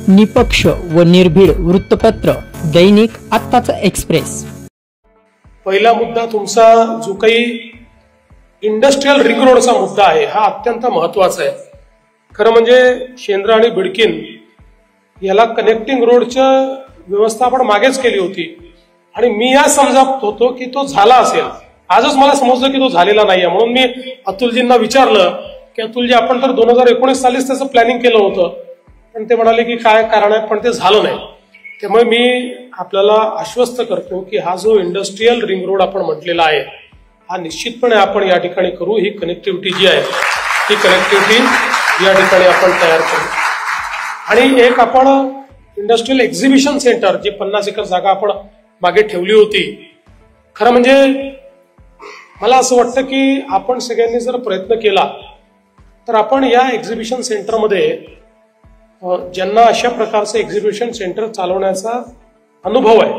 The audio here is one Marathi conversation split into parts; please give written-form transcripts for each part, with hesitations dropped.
निपक्ष व निर्भीड वृत्तपत्र दैनिक आत्ताचा एक्सप्रेस। पहिला मुद्दा तुमचा जो काही इंडस्ट्रियल रिंग रोडचा मुद्दा आहे हा अत्यंत महत्त्वाचा आहे। खरं म्हणजे शेंद्रा आणि बिडकीन याला कनेक्टिंग रोडच्या व्यवस्था आपण मागेच केली होती आणि मी या समजत होतो की तो झाला असेल। आजच मला समजलं की तो झालेला नाहीये, म्हणून मी अतुलजींना विचारलं की अतुलजी आपण तर 2019 सालीच त्याचं प्लॅनिंग केलं होतं, पण ते म्हणाले की काय कारण आहे, पण ते झालं नाही। त्यामुळे मी आपल्याला आश्वस्त करतो की हा जो इंडस्ट्रियल रिंग रोड आपण म्हटलेला आहे हा निश्चितपणे आपण या ठिकाणी करू। ही कनेक्टिव्हिटी जी आहे ती कनेक्टिव्हिटी या ठिकाणी आपण तयार करू। आणि एक आपण इंडस्ट्रियल एक्झिबिशन सेंटर जी 50 एकर जागा आपण मागे ठेवली होती, खरं म्हणजे मला असं वाटतं की आपण सगळ्यांनी जर प्रयत्न केला तर आपण या एक्झिबिशन सेंटरमध्ये ज्यांना अशा प्रकारचं एक्झिबिशन सेंटर चालवण्याचा अनुभव आहे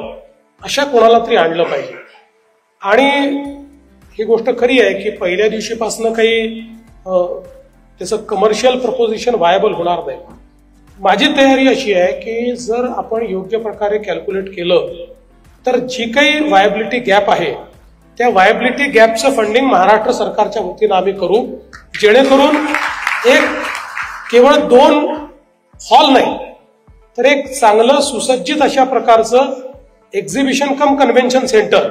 अशा कोणाला तरी आणलं पाहिजे। आणि ही गोष्ट खरी आहे की पहिल्या दिवशीपासून काही त्याचं कमर्शियल प्रपोजिशन व्हायबल होणार नाही। माझी तयारी अशी आहे की जर आपण योग्य प्रकारे कॅल्क्युलेट केलं तर जी काही व्हायबिलिटी गॅप आहे त्या व्हायबिलिटी गॅपचं फंडिंग महाराष्ट्र सरकारच्या वतीनं आम्ही करू, जेणेकरून एक केवळ 2 हॉल नाही तर एक चांगलं सुसज्जित अशा प्रकारचं एक्झिबिशन कम कन्व्हेन्शन सेंटर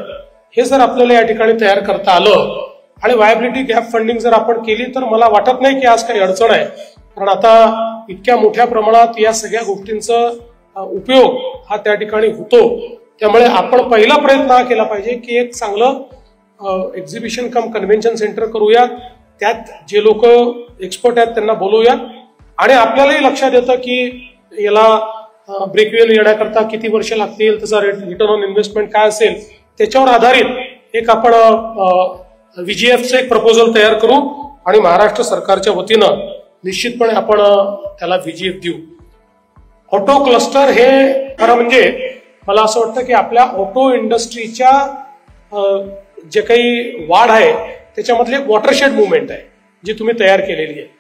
हे जर आपल्याला या ठिकाणी तयार करता आलं आणि व्हायबिलिटी गॅप फंडिंग जर आपण केली तर मला वाटत नाही की आज काही अडचण आहे, कारण आता इतक्या मोठ्या प्रमाणात या सगळ्या गोष्टींचा उपयोग हा त्या ठिकाणी होतो। त्यामुळे आपण पहिला प्रयत्न हा केला पाहिजे की एक चांगलं एक्झिबिशन कम कन्व्हेन्शन सेंटर करूया, त्यात जे लोक एक्सपर्ट आहेत त्यांना बोलवूया आणि आपल्यालाही लक्षात येतं की याला ब्रेक इव्हन येण्याकरता किती वर्ष लागतील, त्याचा रिटर्न ऑन इन्व्हेस्टमेंट काय असेल, त्याच्यावर आधारित एक आपण व्हीजीएफचं एक प्रपोजल तयार करू आणि महाराष्ट्र सरकारच्या वतीनं निश्चितपणे आपण त्याला व्हीजीएफ देऊ। ऑटो क्लस्टर हे खरं म्हणजे मला असं वाटतं की आपल्या ऑटो इंडस्ट्रीच्या जे काही वाढ आहे त्याच्यामधली एक वॉटरशेड मुवमेंट आहे जी तुम्ही तयार केलेली आहे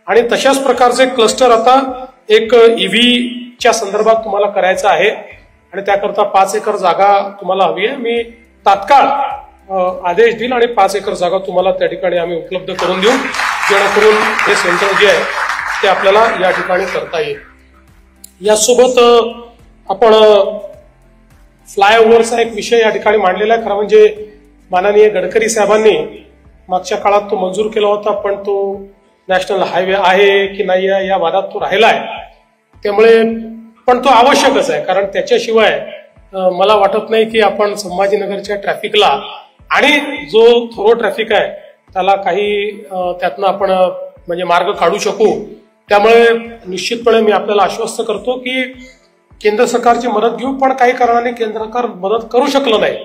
आणि तशाच प्रकारचे क्लस्टर आता एक ईव्हीच्या संदर्भात तुम्हाला करायचं आहे आणि त्याकरता 5 एकर जागा तुम्हाला हवी आहे। मी तात्काळ आदेश देईल आणि 5 एकर जागा तुम्हाला त्या ठिकाणी आम्ही उपलब्ध करून देऊ, जेणेकरून हे सेंटर जे आहे ते आपल्याला या ठिकाणी करता येईल। यासोबत आपण फ्लायओव्हरचा एक विषय या ठिकाणी मांडलेला आहे। खरं म्हणजे माननीय गडकरी साहेबांनी मागच्या काळात तो मंजूर केला होता, पण तो नॅशनल हायवे आहे की नाही आहे या वादात तो राहिला आहे। त्यामुळे पण तो आवश्यकच आहे, कारण त्याच्याशिवाय मला वाटत नाही की आपण संभाजीनगरच्या ट्रॅफिकला आणि जो थोरो ट्रॅफिक आहे त्याला काही त्यातनं आपण म्हणजे मार्ग काढू शकू। त्यामुळे निश्चितपणे मी आपल्याला आश्वस्त करतो की केंद्र सरकारची मदत घेऊ, पण काही कारणाने केंद्र सरकार मदत करू शकलं नाही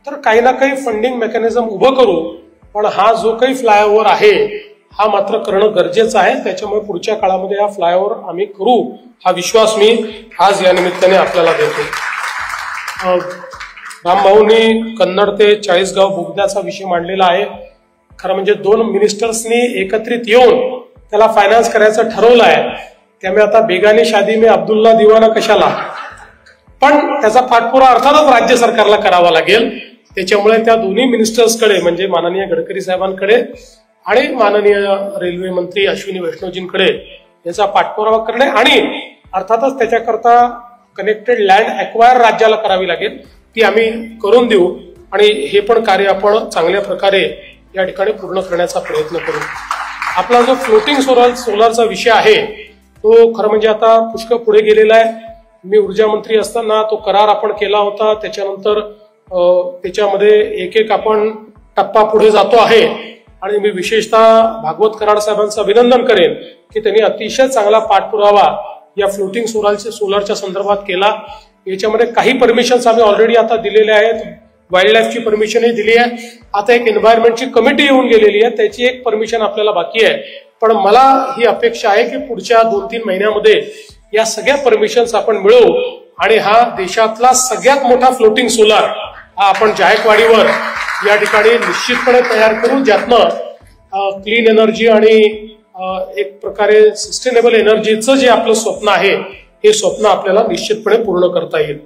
तर काही ना काही फंडिंग मेकॅनिझम उभं करू, पण हा जो काही फ्लायओव्हर आहे हा मात्र करणं गरजेचं आहे। त्याच्यामुळे पुढच्या काळामध्ये हा फ्लायओव्हर आम्ही करू हा विश्वास मी आज या निमित्ताने आपल्याला देतो। रामभाऊंनी कन्नड ते चाळीसगाव बोगद्याचा विषय मांडलेला आहे। खरं म्हणजे 2 मिनिस्टर्सनी एकत्रित येऊन त्याला फायनान्स करायचं ठरवलं आहे। त्यामुळे आता बेगानी शादी में अब्दुल्ला दिवाना कशाला, पण त्याचा पाठपुरावा अर्थातच राज्य सरकारला करावा लागेल। त्याच्यामुळे त्या दोन्ही मिनिस्टर्सकडे म्हणजे माननीय गडकरी साहेबांकडे आणि माननीय रेल्वे मंत्री अश्विनी वैष्णवजींकडे याचा पाठपुरावा करणे आणि अर्थातच त्याच्याकरता कनेक्टेड लँड अक्वायर राज्याला करावी लागेल, ती आम्ही करून देऊ आणि हे पण कार्य आपण चांगल्या प्रकारे या ठिकाणी पूर्ण करण्याचा प्रयत्न करू। आपला जो फ्लोटिंग सोलरचा विषय आहे तो खरं म्हणजे आता पुष्कळ पुढे गेलेला आहे। मी ऊर्जा मंत्री असताना तो करार आपण केला होता, त्याच्यानंतर त्याच्यामध्ये एक आपण टप्पा पुढे जातो आहे आणि मी विशेषतः भागवत कराड साहेबांचं अभिनंदन करेन की त्यांनी अतिशय चांगला पाठपुरावा या फ्लोटिंग सोलरच्या संदर्भात केला। याच्यामध्ये काही परमिशन्स आम्ही ऑलरेडी आता दिलेल्या आहेत, वाईल्ड लाईफची परमिशनही दिली आहे, आता एक एन्व्हायरमेंटची कमिटी येऊन गेलेली आहे, त्याची एक परमिशन आपल्याला बाकी आहे। पण मला ही अपेक्षा आहे की पुढच्या 2-3 महिन्यामध्ये या सगळ्या परमिशन्स आपण मिळवू आणि हा देशातला सगळ्यात मोठा फ्लोटिंग सोलार हा आपण जायकवाडीवर या ठिकाणी निश्चितपणे तयार करू, ज्यातनं क्लीन एनर्जी आणि एक प्रकारे सस्टेनेबल एनर्जीचं जे आपलं स्वप्न आहे हे स्वप्न आपल्याला निश्चितपणे पूर्ण करता येईल.